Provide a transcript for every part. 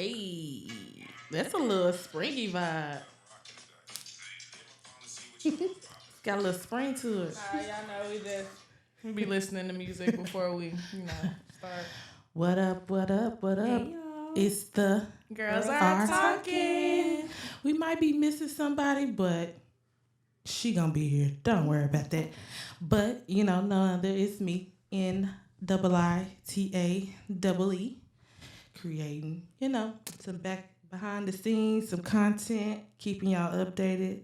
Hey, that's a little springy vibe. It's got a little spring to it. Y'all know we be listening to music before we, start. What up, what up, what up? Hey, y'all. It's the Girls are talking. We might be missing somebody, but she gonna be here. Don't worry about that. But, none other, it's me, NIITAEE, creating, some back behind the scenes, some content, keeping y'all updated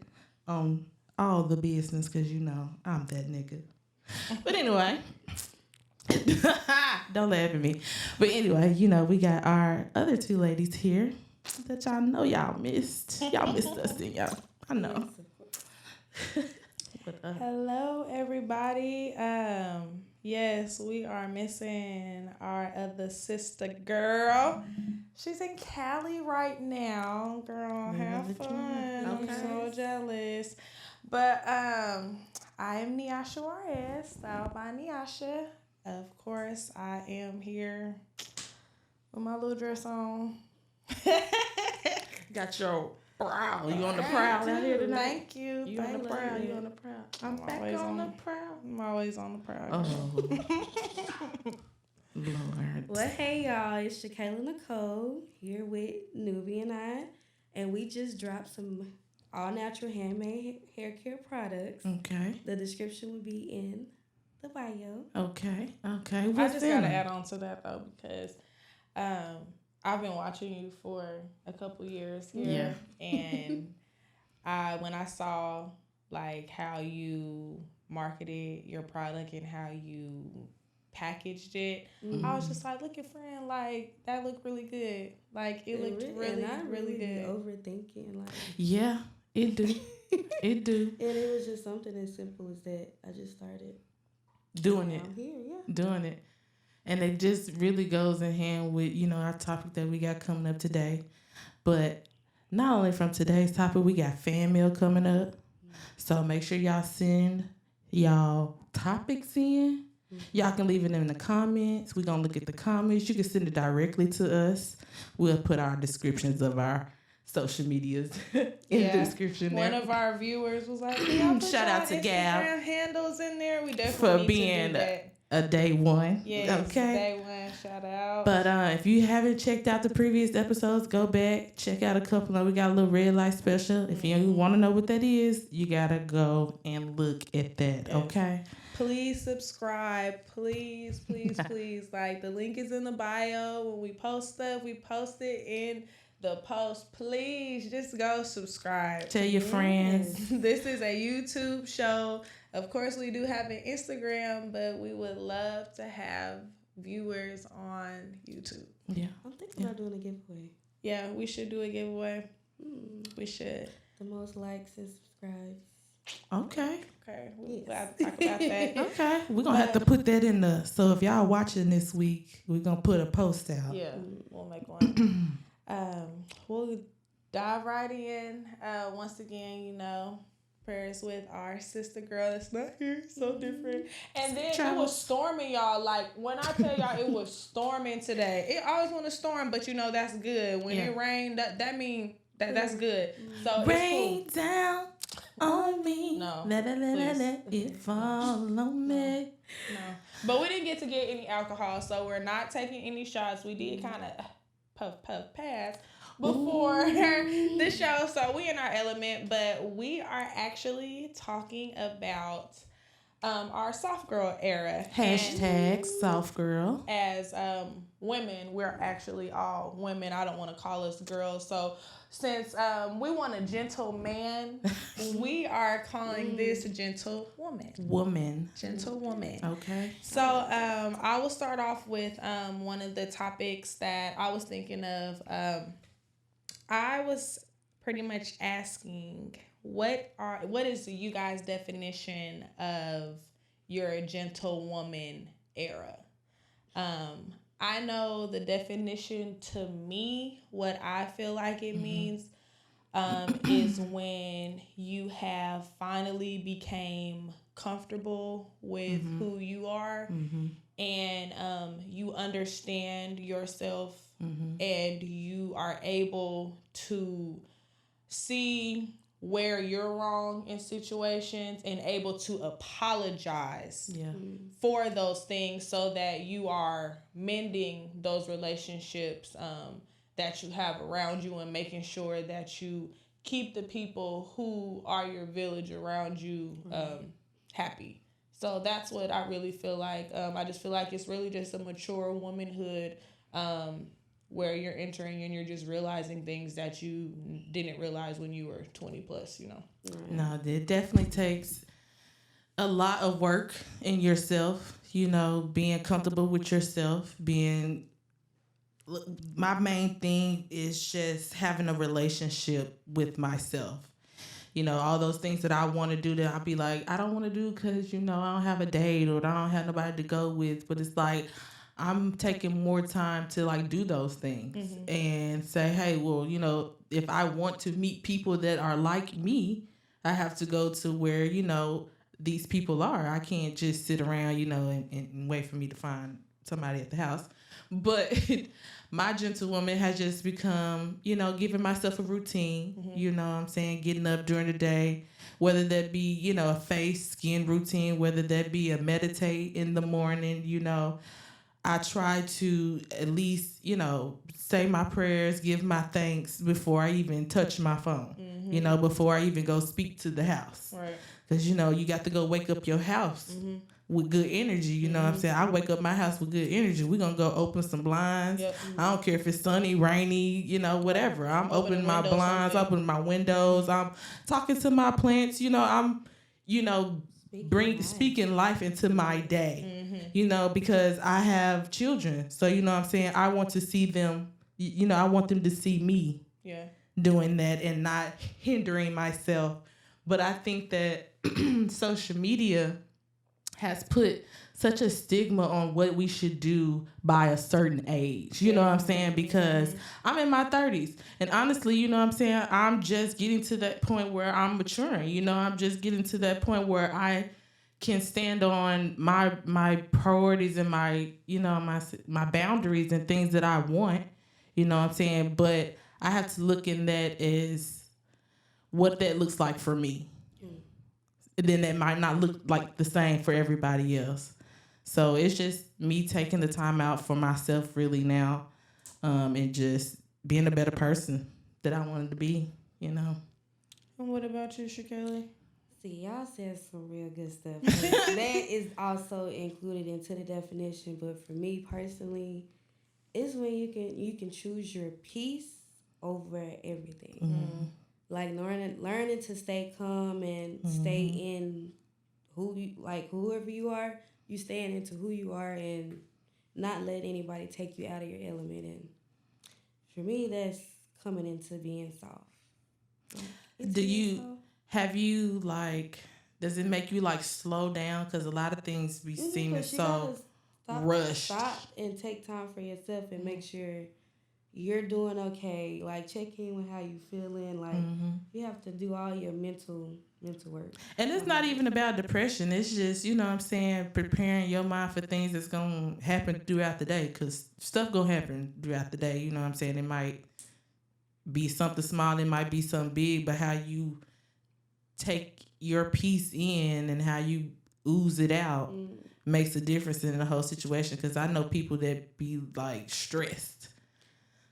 on all the business, because, I'm that nigga. But anyway, don't laugh at me. But anyway, we got our other two ladies here that y'all know y'all missed. Y'all missed us, didn't y'all? I know. Hello, everybody. Yes, we are missing our other sister girl. She's in Cali right now. Girl, have fun. Okay. I'm so jealous. But I am Nyasha.Juarez, styled by Nyasha. Of course, I am here with my little dress on. Got your prowl. You on the prowl out here tonight? Thank you. You on the prowl. You on the prowl. I'm back on the prowl. I'm always on the prowl. Oh. Lord. Well, hey, y'all. It's shakayla.Nicole here with Newbie and we just dropped some all-natural handmade hair care products. Okay. The description will be in the bio. Okay. I just gotta add on to that though, because I've been watching you for a couple years here, and when I saw like how you marketed your product and how you packaged it, I was just like, look at friend, like that looked really good. Like it looked really good. Overthinking, like it do. It do. And it was just something as simple as that. I just started doing it. Here, doing it. And it just really goes in hand with, our topic that we got coming up today. But not only from today's topic, we got fan mail coming up. So make sure y'all send y'all topics in. Y'all can leave it in the comments. We're going to look at the comments. You can send it directly to us. We'll put our descriptions of our social medias in the description there. One of our viewers was like, shout out to Gab. Instagram handles in there. We definitely for being a day one. Yes, okay. Day one. Shout out. But if you haven't checked out the previous episodes, go back, check out a couple. We got a little red light special. If you want to know what that is, you gotta go and look at that. Yes. Okay. Please subscribe. Please, please, please. Like the link is in the bio. When we post stuff, we post it in the post. Please just go subscribe. Tell your friends. This is a YouTube show. Of course, we do have an Instagram, but we would love to have viewers on YouTube. Yeah. I'm thinking about doing a giveaway. Yeah, we should do a giveaway. We should. The most likes and subscribes. Okay. We'll have to talk about that. Okay. We're going to have to put that in so if y'all watching this week, we're going to put a post out. Yeah, we'll make one. We'll dive right in. Once again, prayers with our sister girl that's not here. So different. And then it was storming, y'all. Like, when I tell y'all it was storming today. It always want to storm, but that's good. When it rained, that means that's good. So rain it's cool. down on me. No. Let it fall on me. No. But we didn't get any alcohol, so we're not taking any shots. We did kind of puff pass before the show, so we in our element, but we are actually talking about our soft girl era. Hashtag soft girl. As women, we're actually all women. I don't want to call us girls, so since we want a gentle man, we are calling this gentle woman. Gentle woman. Okay. So I will start off with one of the topics that I was thinking of. I was pretty much asking, what is you guys' definition of your gentle woman era? I know the definition to me, what I feel like it means, is when you have finally became comfortable with who you are and you understand yourself and you are able to see where you're wrong in situations and able to apologize for those things so that you are mending those relationships that you have around you and making sure that you keep the people who are your village around you happy. So that's what I really feel like. I just feel like it's really just a mature womanhood where you're entering and you're just realizing things that you didn't realize when you were 20 plus, you know. No, it definitely takes a lot of work in yourself, you know, being comfortable with yourself, my main thing is just having a relationship with myself. You know, all those things that I want to do that I'll be like, I don't want to do because, you know, I don't have a date or I don't have nobody to go with. But it's like, I'm taking more time to like do those things and say, hey, well, you know, if I want to meet people that are like me, I have to go to where, you know, these people are. I can't just sit around, you know, and wait for me to find somebody at the house. But my GentleWomen has just become, you know, giving myself a routine, you know what I'm saying, getting up during the day, whether that be, you know, a face, skin routine, whether that be a meditate in the morning, you know. I try to at least, you know, say my prayers, give my thanks before I even touch my phone, you know, before I even go speak to the house. Right. Because, you know, you got to go wake up your house with good energy, you know what I'm saying? I wake up my house with good energy. We're going to go open some blinds. I don't care if it's sunny, rainy, you know, whatever. I'm opening my blinds, opening my windows. I'm talking to my plants. You know, I'm, you know, speaking life into my day, you know, because I have children. So, you know what I'm saying? I want to see them, you know, I want them to see me doing that and not hindering myself. But I think that social media has put such a stigma on what we should do by a certain age. You know what I'm saying? Because I'm in my 30s. And honestly, you know what I'm saying? I'm just getting to that point where I'm maturing. You know, I'm just getting to that point where I can stand on my priorities and my, you know, my boundaries and things that I want. You know what I'm saying? But I have to look in that as what that looks like for me. And then that might not look like the same for everybody else. So it's just me taking the time out for myself really now, and just being a better person that I wanted to be, you know. And what about you, Shakayla? See, y'all said some real good stuff. That is also included into the definition, but for me personally, it's when you can choose your peace over everything. Like learning to stay calm and stay in whoever you are, you staying into who you are and not let anybody take you out of your element. And for me, that's coming into being soft. Does it make you like slow down? Because a lot of things be seeming so rushed. Stop and take time for yourself and make sure you're doing okay. Like check in with how you feeling. Like you have to do all your mental work. And it's not even about depression. It's just, you know what I'm saying, preparing your mind for things that's going to happen throughout the day. Because stuff going to happen throughout the day. You know what I'm saying? It might be something small. It might be something big. But how you take your peace in and how you ooze it out makes a difference in the whole situation. Because I know people that be like stressed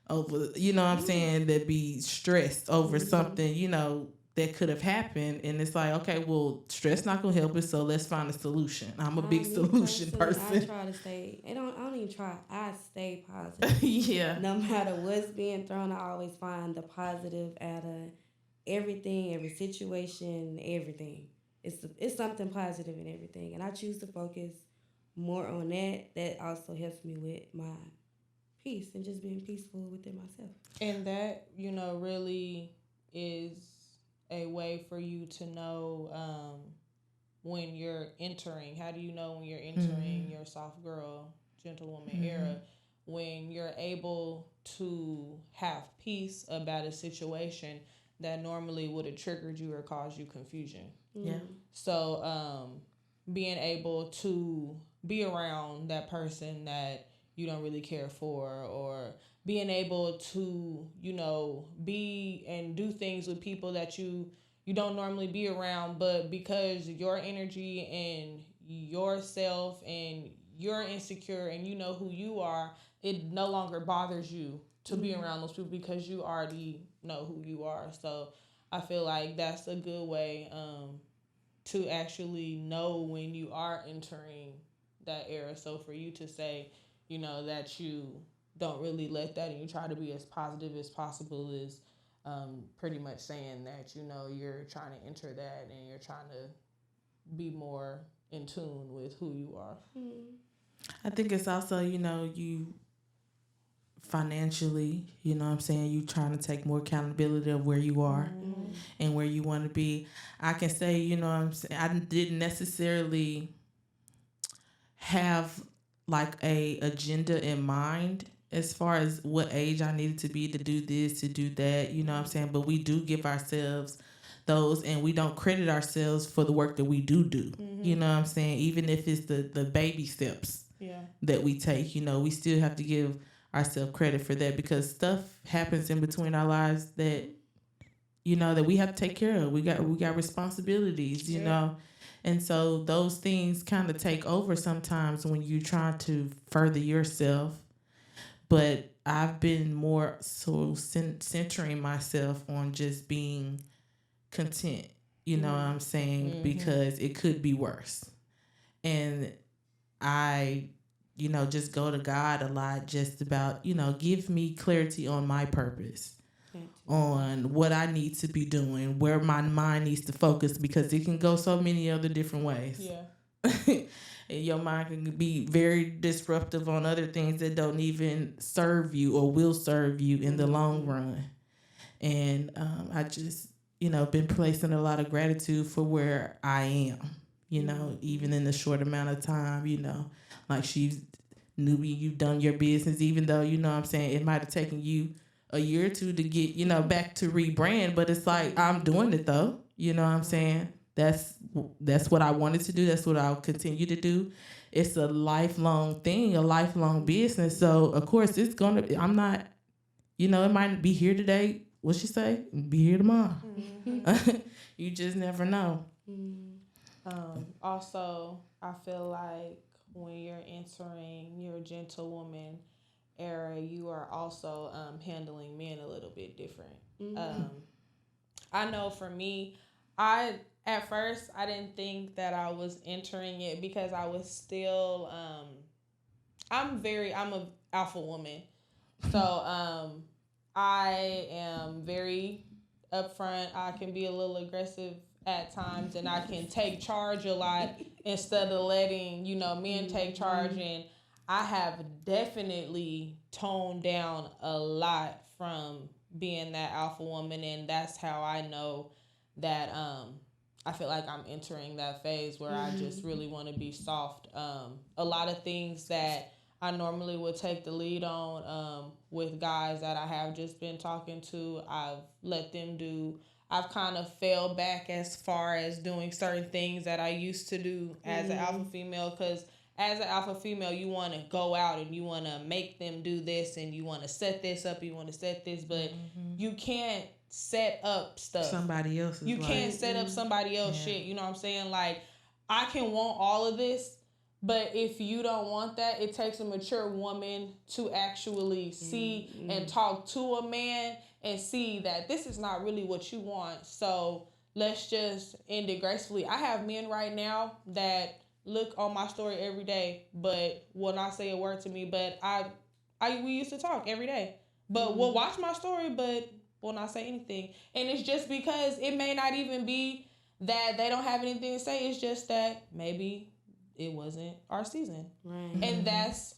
over, you know what I'm saying, that be stressed over something, you know, that could have happened. And it's like, okay, well, stress not gonna help us, so let's find a solution. I'm a big solution person. I try to stay, I don't even try, I stay positive. No matter what's being thrown, I always find the positive out of everything, every situation, everything. It's something positive in everything. And I choose to focus more on that. That also helps me with my peace and just being peaceful within myself. And that, you know, really is a way for you to know when you're entering. How do you know when you're entering your soft girl, GentleWomen era? When you're able to have peace about a situation that normally would have triggered you or caused you confusion. So being able to be around that person that you don't really care for, or being able to, be and do things with people that you don't normally be around, but because your energy and yourself and you're insecure and you know who you are, it no longer bothers you to be around those people because you already know who you are. So I feel like that's a good way to actually know when you are entering that era. So for you to say, that you don't really let that and you try to be as positive as possible is pretty much saying that, you're trying to enter that and you're trying to be more in tune with who you are. I think it's also, you financially, you trying to take more accountability of where you are and where you want to be. I can say, I didn't necessarily have like a agenda in mind as far as what age I needed to be to do this, to do that, but we do give ourselves those and we don't credit ourselves for the work that we do. Even if it's the baby steps that we take, we still have to give ourselves credit for that because stuff happens in between our lives that that we have to take care of. We got responsibilities, and so those things kind of take over sometimes when you're trying to further yourself. But I've been more so centering myself on just being content, because it could be worse. And I just go to God a lot just about, give me clarity on my purpose, on what I need to be doing, where my mind needs to focus, because it can go so many other different ways. Yeah. And your mind can be very disruptive on other things that don't even serve you or will serve you in the long run. And I just, been placing a lot of gratitude for where I am, even in the short amount of time, like she's newbie, you've done your business, even though, it might have taken you a year or two to get, back to rebrand, but it's like, I'm doing it though. That's what I wanted to do. That's what I'll continue to do. It's a lifelong thing, a lifelong business. So of course I'm not, it might be here today. What she say? Be here tomorrow. You just never know. Also, I feel like when you're entering your gentlewoman era, you are also handling men a little bit different. I know for me, at first I didn't think that I was entering it because I was still I'm a alpha woman. So I am very upfront. I can be a little aggressive at times and I can take charge a lot instead of letting, men take charge, and I have definitely toned down a lot from being that alpha woman, and that's how I know that I feel like I'm entering that phase where I just really want to be soft. A lot of things that I normally would take the lead on with guys that I have just been talking to, I've let them do. I've kind of fell back as far as doing certain things that I used to do as an alpha female, because as an alpha female, you want to go out and you want to make them do this and you want to set this up, you want to set this, but you can't set up stuff. Somebody else's You can't set up somebody else's shit. You know what I'm saying? Like, I can want all of this, but if you don't want that, it takes a mature woman to actually see and talk to a man and see that this is not really what you want. So let's just end it gracefully. I have men right now that look on my story every day, but will not say a word to me. But we used to talk every day, but will watch my story, but will not say anything. And it's just because it may not even be that they don't have anything to say. It's just that maybe it wasn't our season. Right. And that's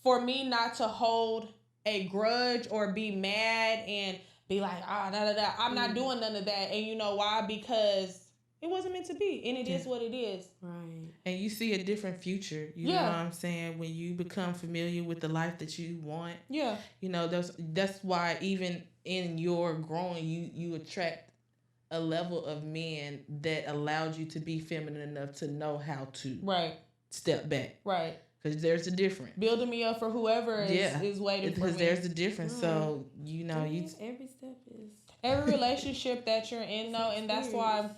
for me not to hold a grudge or be mad and be like, I'm not doing none of that. And you know why? Because it wasn't meant to be. And it is what it is. Right. And you see a different future. You know what I'm saying? When you become familiar with the life that you want. Yeah. That's why even in your growing, you attract a level of men that allowed you to be feminine enough to know how to step back. Right. Because there's a difference. Building me up for whoever is waiting for me. Because there's a difference. So, you know, every step is... Every relationship that you're in, though, and that's why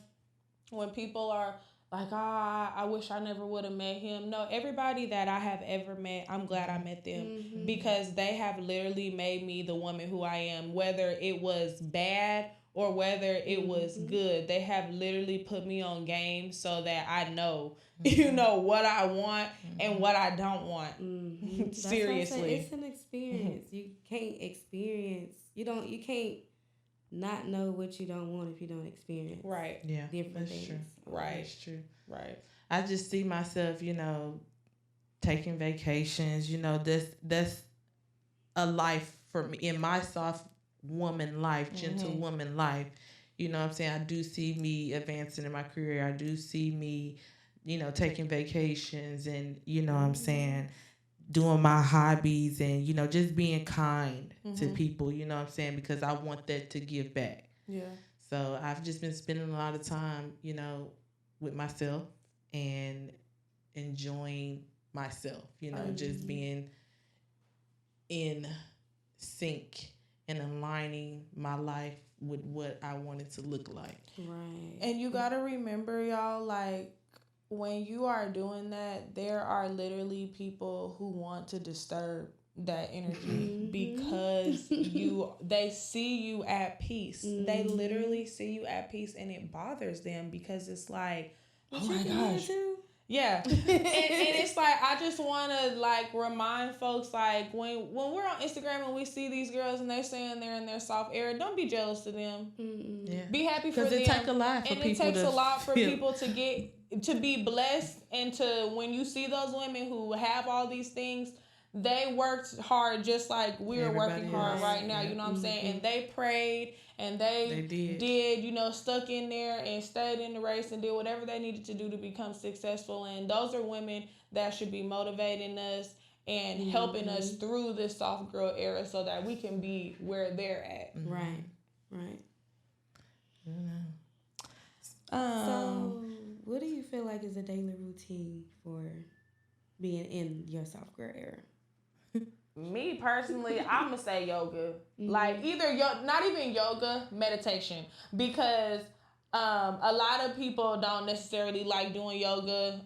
when people are like, I wish I never would have met him. No, everybody that I have ever met, I'm glad I met them because they have literally made me the woman who I am, whether it was bad or whether it was good. They have literally put me on game so that I know, you know, what I want and what I don't want. Seriously. It's an experience. You can't experience, you can't not know what you don't want if you don't experience. Right. Yeah. Different things. True. Right. That's true. Right. I just see myself, you know, taking vacations, you know, that's a life for me in my soft woman life, GentleWomen life. You know what I'm saying? I do see me advancing in my career. I do see me, you know, taking vacations and, you know what I'm saying, doing my hobbies and, you know, just being kind to people, you know what I'm saying? Because I want that to give back. Yeah. So I've just been spending a lot of time, you know, with myself and enjoying myself, you know, just being in sync and aligning my life with what I want it to look like. Right. And you got to remember, y'all, like, when you are doing that, there are literally people who want to disturb that energy because they see you at peace. They literally see you at peace and it bothers them because it's like, oh my gosh. Yeah. and it's like, I just want to like remind folks, like when we're on Instagram and we see these girls and they're saying they're in their soft era, don't be jealous of them. Yeah. Be happy for them. Because it takes a lot for and people. It takes a lot for people to be blessed and to, when you see those women who have all these things, they worked hard just like we're working hard right now, you know what I'm saying? And they prayed and they did, you know, stuck in there and stayed in the race and did whatever they needed to do to become successful. And those are women that should be motivating us and helping us through this soft girl era so that we can be where they're at. Right. So, what do you feel like is a daily routine for being in your soft girl era? Me personally, I'm gonna say yoga. Like either not even yoga, meditation, because a lot of people don't necessarily like doing yoga.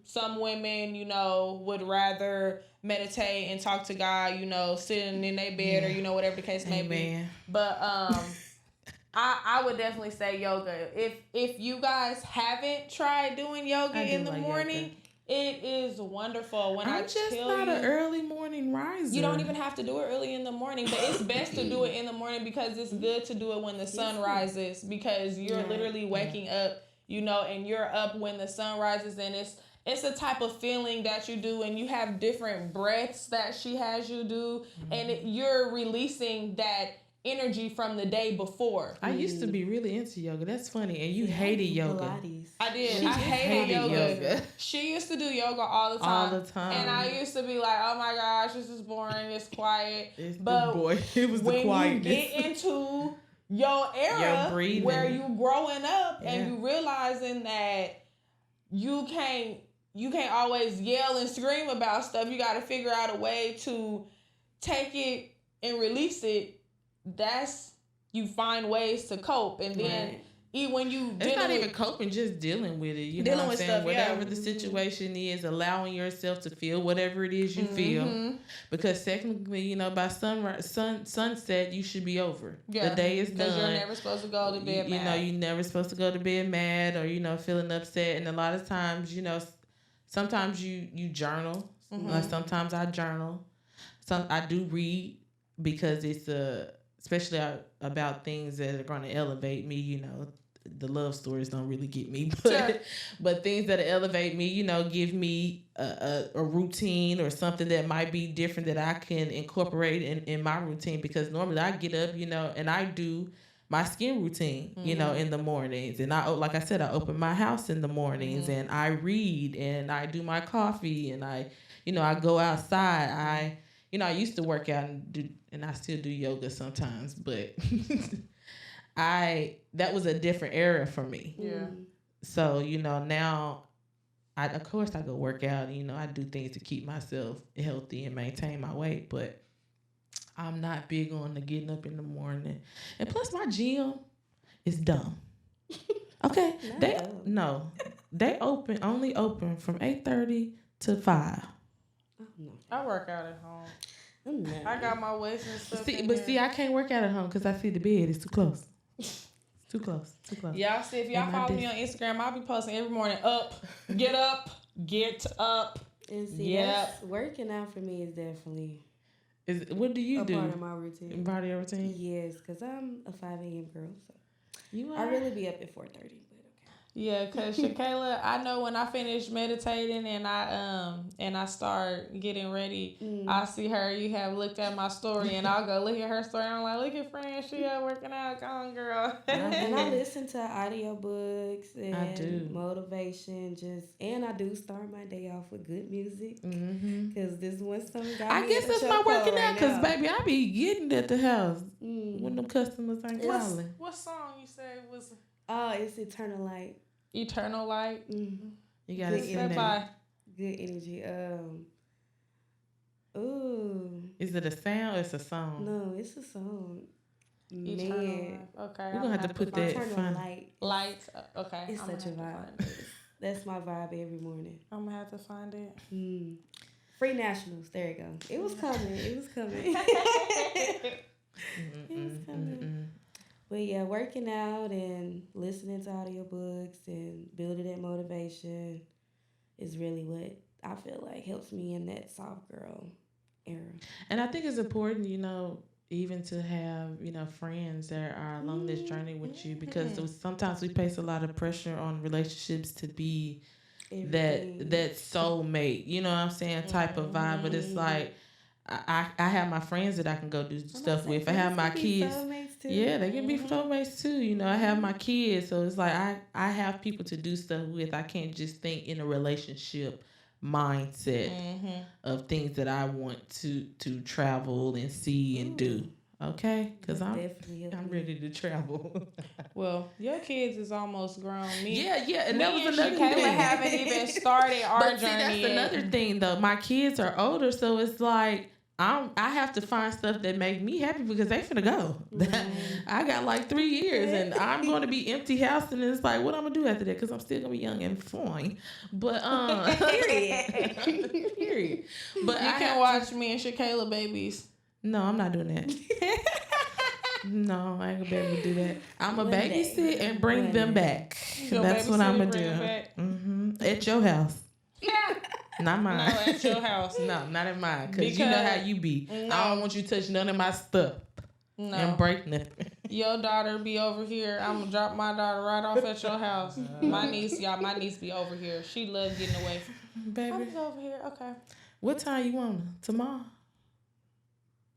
Some women, you know, would rather meditate and talk to God, you know, sitting in their bed or, you know, whatever the case may be. But I would definitely say yoga. If you guys haven't tried doing yoga in the morning, yoga. It is wonderful. When I'm just not an early morning riser. You don't even have to do it early in the morning, but it's best to do it in the morning because it's good to do it when the sun rises because you're literally waking up, you know, and you're up when the sun rises, and it's a type of feeling that you do, and you have different breaths that she has you do, and you're releasing that energy from the day before. I used to be really into yoga. That's funny. And you hated yoga. Pilates. I did. I hated yoga. She used to do yoga all the time. And I used to be like, oh my gosh, this is boring. It's quiet. It was the quietness. When you get into your era where you growing up and you realizing that you can't always yell and scream about stuff. You got to figure out a way to take it and release it. You find ways to cope, and then when you it's not even coping, just dealing with it. You know what I'm saying? Stuff, whatever the situation is, allowing yourself to feel whatever it is you feel, because technically, you know, by sunset, you should be over. The day is done. Because you're never supposed to go to bed mad. You know, you're never supposed to go to bed mad or, you know, feeling upset. And a lot of times, you know, sometimes you journal. Sometimes I journal. I do read because it's especially about things that are going to elevate me, you know. The love stories don't really get me, but things that elevate me, you know, give me a routine or something that might be different that I can incorporate in my routine, because normally I get up, you know, and I do my skin routine, you know, in the mornings. And like I said, I open my house in the mornings and I read and I do my coffee and I go outside. I used to work out and I still do yoga sometimes, but that was a different era for me. Yeah. So, you know, now of course I go work out. You know, I do things to keep myself healthy and maintain my weight, but I'm not big on the getting up in the morning. And plus, my gym is dumb. Okay, they only open from 8:30 to 5. Oh, no. I work out at home. No. I got my weights and stuff. See, I can't work out at home because I see the bed. It's too close. Too close. Y'all see, if y'all follow me on Instagram, I'll be posting every morning. Get up. And see, that's working out for me is definitely. What do you do? Part of my routine. Part of your routine? Yes, because I'm a 5 a.m. girl, so I really be up at 4:30. But okay. Yeah, because Shakayla, I know when I finish meditating and I start getting ready, I see her. You have looked at my story, and I'll go look at her story. I'm like, look at friend, she out working out. Come on, girl. And I listen to audiobooks and I do. motivation. And I do start my day off with good music. Because this one song got me. I guess that's my working out because, baby, I be getting at the house when them customers ain't calling. What song you say was? Oh, it's Eternal Light. Eternal Light. You gotta sing that. Good energy. Ooh. Is it a sound or it's a song? No, it's a song. Eternal Light. Okay. We're gonna have to put that Eternal Light. Lights. Okay. It's such a vibe. That's my vibe every morning. I'm gonna have to find it. Free Nationals. There you go. It was coming. It was coming. But yeah, working out and listening to audiobooks and building that motivation is really what I feel like helps me in that soft girl era. And I think it's important, you know, even to have, you know, friends that are along this journey with you, because sometimes we place a lot of pressure on relationships to be that soulmate, you know what I'm saying, type of vibe. But it's like, I have my friends that I can go do stuff with. I have my kids. Yeah, they can be soulmates too. You know, I have my kids. So it's like I have people to do stuff with. I can't just think in a relationship mindset of things that I want to travel and see and do. Okay? Because I'm ready to travel. Well, your kids is almost grown. And that was another thing. thing. Haven't even started our journey. That's another thing, though. My kids are older, so it's like I have to find stuff that make me happy because they finna go. I got like 3 years, and I'm going to be empty house, and it's like, what I'm gonna do after that? Because I'm still gonna be young and fine. But period. But you can watch me and Shakayla babies. No, I'm not doing that. No, I ain't gonna be able to do that. I'm gonna babysit and bring them back. That's what I'm gonna do. At your house. Not mine. No, at your house. No, not at mine. Because you know how you be. No. I don't want you to touch none of my stuff. No. And break nothing. Your daughter be over here. I'm going to drop my daughter right off at your house. My niece be over here. She loves getting away. Baby. I'm over here. Okay. What time you want her? Tomorrow?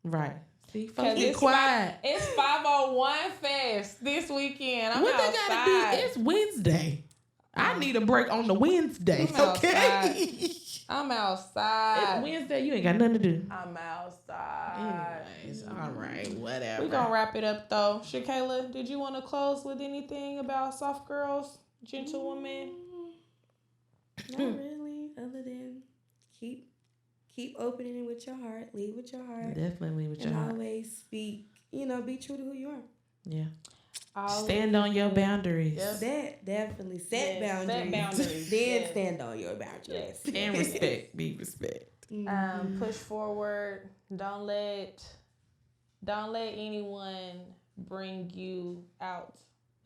Right. See, folks get quiet. It's 501 Fest this weekend. I'm outside. They gotta do? It's Wednesday. I need a break on the Wednesday. I'm outside. It's Wednesday. You ain't got nothing to do. I'm outside. Anyways, all right, whatever. We're going to wrap it up, though. Shakayla, did you want to close with anything about soft girls, GentleWomen? Not really, other than keep opening with your heart. Lead with your heart. Definitely lead with your heart. And always speak, be true to who you are. Yeah. Stand on your boundaries. Yep. That definitely set boundaries. Then stand on your boundaries. Yes. And respect. Be respect. Push forward. Don't let anyone bring you out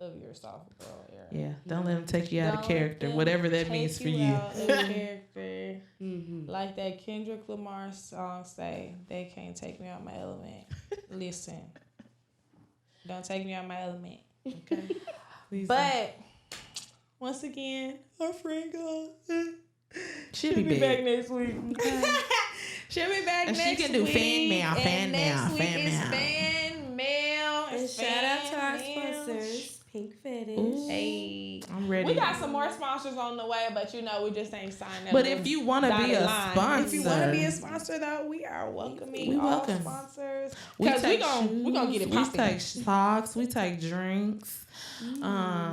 of your soft girl era. Yeah. Don't let them take you out of character, whatever that means for you. Out of character. Like that Kendrick Lamar song say, they can't take me out my element. Listen. Don't take me out my element. Okay. Please but once again, our friend goes. She'll be back next week. She'll be back next week. She can do fan mail. Fan mail. And shout out to our our sponsors, Pink Fetish. Ooh. Hey, I'm ready. We got some more sponsors on the way, but you know we just ain't signed up. But if you want to be a sponsor, if you want to be a sponsor though, we are welcoming all sponsors. Because we gonna get it popping. We take socks, we take drinks,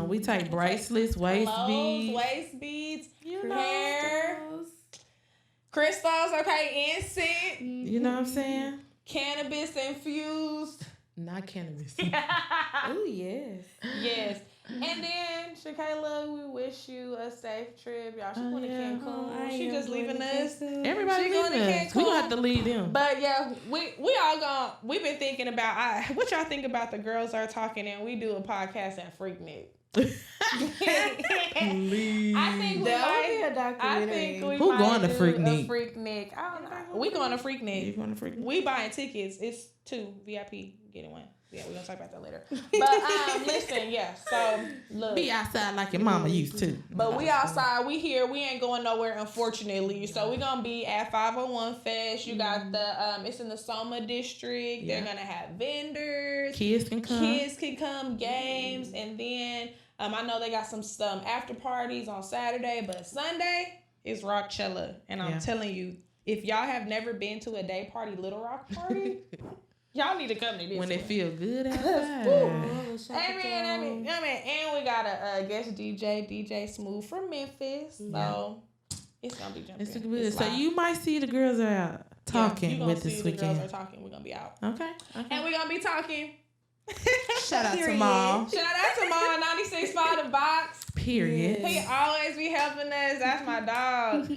we take bracelets, waist beads, hair, crystals, okay, incense. You know what I'm saying? Cannabis infused. Not cannabis. Oh yes. Yes. And then Shakayla, we wish you a safe trip. Y'all, she's going to Cancun. She just leaving us. Everybody leaving us. We gonna have to leave them. But yeah, we all gone. We've been thinking about what y'all think about the Girls Are Talking, and we do a podcast at Freaknik. I think that would be a documentary. Who going to Freaknik? Freaknik. I don't know. We going to Freaknik. You going to Freaknik? We buying tickets. It's 2 VIP. Getting 1. Yeah, we're gonna talk about that later. But listen, yeah. So look, be outside like your mama used to. But we outside. We here. We ain't going nowhere, unfortunately. So we gonna be at 501 Fest. You got the it's in the Soma district. Yeah. They're gonna have vendors. Kids can come. Games, and then I know they got some after parties on Saturday, but Sunday is Rockchella, and I'm telling you, if y'all have never been to a day party, Little Rock party. Y'all need to come to this when it feel good outside. I mean, and we got a guest DJ Smooth from Memphis. So it's gonna be jumping. It's good. So you might see the Girls Are Out talking with this weekend. The Girls Are Talking. We're gonna be out. Okay. And we're gonna be talking. Shout out to Maul. Shout out to Maul 96.5 The Box. Period. He always be helping us. That's my dog.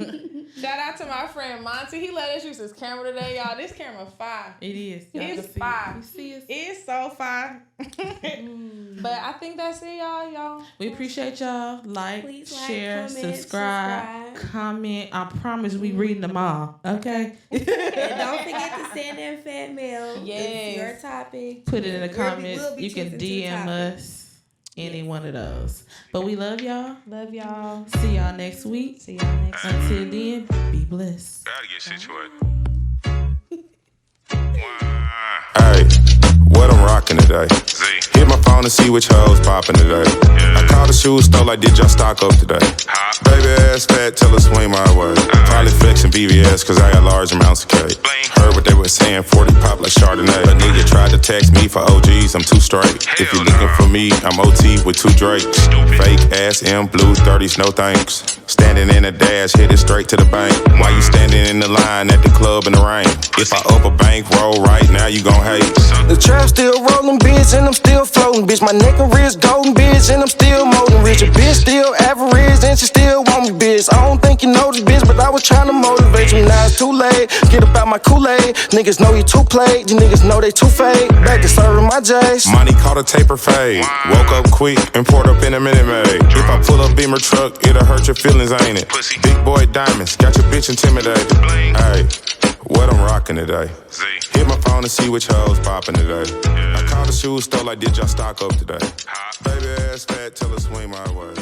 Shout out to my friend Monty. He let us use his camera today, y'all. This camera fire. It is. It's fire. You see it? It's so fire. But I think that's it, y'all. We appreciate y'all. Please share, comment, subscribe, comment. I promise we reading them all. Okay. And don't forget to send in fan mail. Yes. It's your topic. Put it in the comments. You can DM us. Any one of those. But we love y'all. Love y'all. See y'all next week. Until then, be blessed. Gotta get situated. Hey, what I'm rocking today. Hit my phone to see which hoes popping today. I called the shoe store like, did y'all stock up today? Baby ass fat, tell her swing my way. Probably flexing BVS cause I got large amounts of cake. Heard what they were saying, 40 pop like Chardonnay. A nigga tried to text me for OGs, I'm too straight. If you looking for me, I'm OT with 2 Drakes. Fake ass M blue 30s, no thanks. Standing in a dash, hit it straight to the bank. Why you standing in the line at the club in the rain? If I up a bank roll right now, you gon' hate. The trap still rolling, bitch, and I'm still floating, bitch. My neck and wrist golden, bitch, and I'm still molding rich. A bitch still average, and she still want me, bitch. I don't think you know this, bitch, but I was trying to motivate you. Now it's too late, get about my Kool-Aid. Niggas know you too played, you niggas know they too fake. Back to serving my J's. Money caught a taper fade. Woke up quick and poured up in a Minute Maid. If I pull up Beamer truck, it'll hurt your feelings, ain't it? Big boy diamonds, got your bitch intimidated. Hey, what I'm rocking today. Hit my phone to see which hoes popping today. I called the shoe store like, did y'all stock up today? Baby ass fat, tell her swing my way.